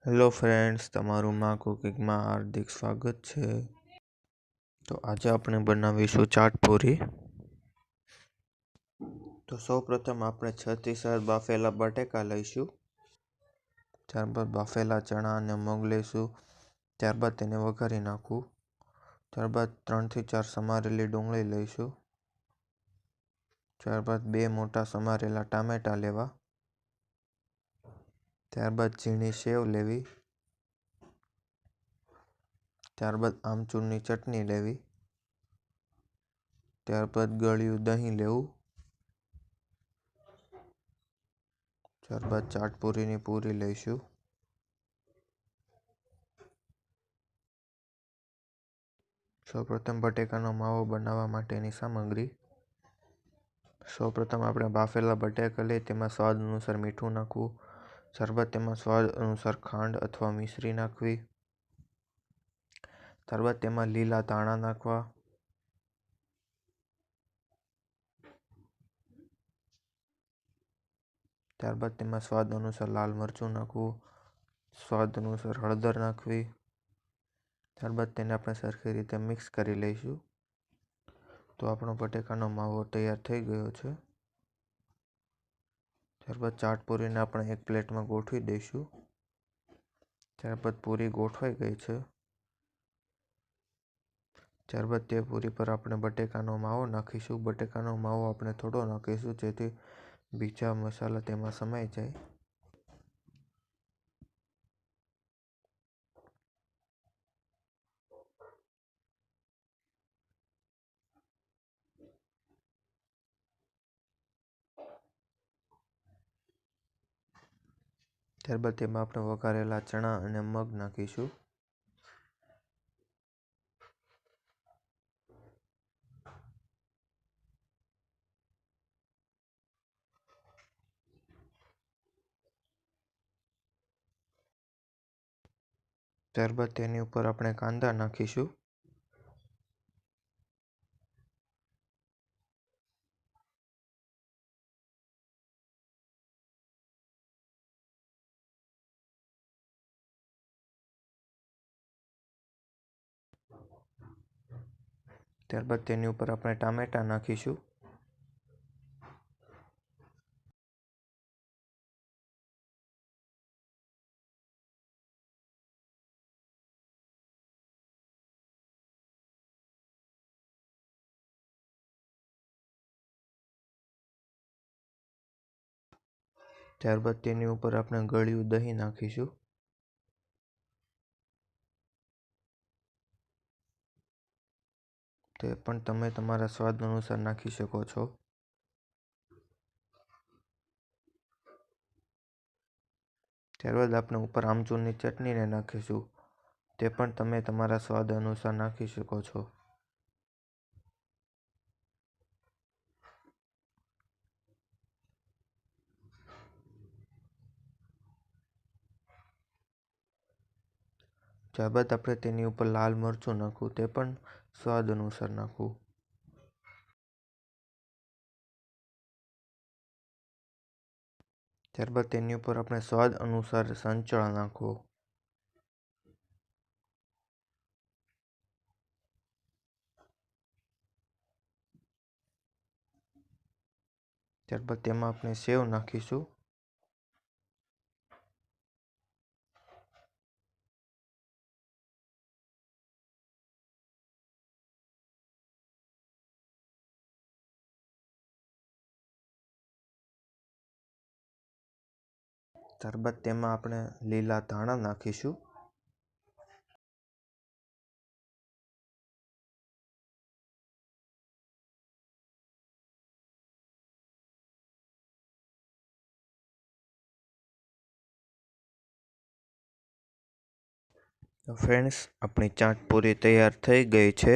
Hello friends, તમારું માં કુકિંગમાં હાર્દિક સ્વાગત છે। તો આજે આપણે બનાવીશું ચાટપુરી। તો સૌપ્રથમ આપણે 6 થી 7 બાફેલા બટેકા લઈશું, ત્યારબાદ બાફેલા ચણા અને મગ લઈશું, ત્યારબાદ તેને વઘારી નાખવું, ત્યારબાદ 3 થી 4 સમારેલી ડુંગળી લઈશું, ત્યારબાદ 2 મોટા સમારેલા ટામેટાં લેવા, ત્યારબાદ ઝીણી સેવ લેવી, ત્યારબાદ આમચૂરની ચટણી લેવી, ત્યારબાદ ગળ્યું દહીં લેવું, ત્યારબાદ ચાટપુરીની પૂરી લઈશું। સૌપ્રથમ બટેકાનો માવો બનાવવા માટેની સામગ્રી। સૌપ્રથમ આપણે બાફેલા બટેકા લઈ તેમાં સ્વાદ અનુસાર મીઠું નાખવું, ત્યારબાદ તેમાં સ્વાદ અનુસાર ખાંડ અથવા મિશ્રી નાખવી, ત્યારબાદ તેમાં લીલા ધાણા નાખવા, ત્યારબાદ તેમાં સ્વાદ અનુસાર લાલ મરચું નાખવું, સ્વાદ અનુસાર હળદર નાખવી, ત્યારબાદ તેને આપણે સરખી રીતે મિક્સ કરી લઈશું। તો આપણો બટેકાનો માવો તૈયાર થઈ ગયો છે। ત્યારબાદ ચાટપુરીને આપણે એક પ્લેટમાં ગોઠવી દઈશું। ત્યારબાદ પૂરી ગોઠવાઈ ગઈ છે। ત્યારબાદ તે પૂરી પર આપણે બટેકાનો માવો નાખીશું। બટેકાનો માવો આપણે થોડો નાખીશું જેથી બીજા મસાલા તેમાં સમાઈ જાય। ત્યારબાદ તેમાં આપણે વઘારેલા ચણા અને મગ નાખીશું। ત્યારબાદ તેની ઉપર આપણે કાંદા નાખીશું। ત્યારબાદ તેની ઉપર આપણે ટામેટાં નાખીશું। ત્યારબાદ તેની ઉપર આપણે ગળ્યું દહીં નાખીશું। તે પણ તમે તમારા સ્વાદ અનુસાર નાખી શકો છો। ત્યારબાદ આપણે ઉપર આમચૂરની ચટણીને નાખીશું, તે પણ તમે તમારા સ્વાદ અનુસાર નાખી શકો છો। ત્યારબાદ આપણે તેની ઉપર લાલ મરચું નાખવું, તે પણ સ્વાદ અનુસાર નાખવું। ત્યારબાદ તેની ઉપર આપણે સ્વાદ અનુસાર સંચળ નાખવો। ત્યારબાદ તેમાં આપણે સેવ નાખીશું। ત્યારબાદ તેમાં આપણે લીલા ધાણા નાખીશું। તો ફ્રેન્ડ્સ, આપણી ચાટ પૂરી તૈયાર થઈ ગઈ છે।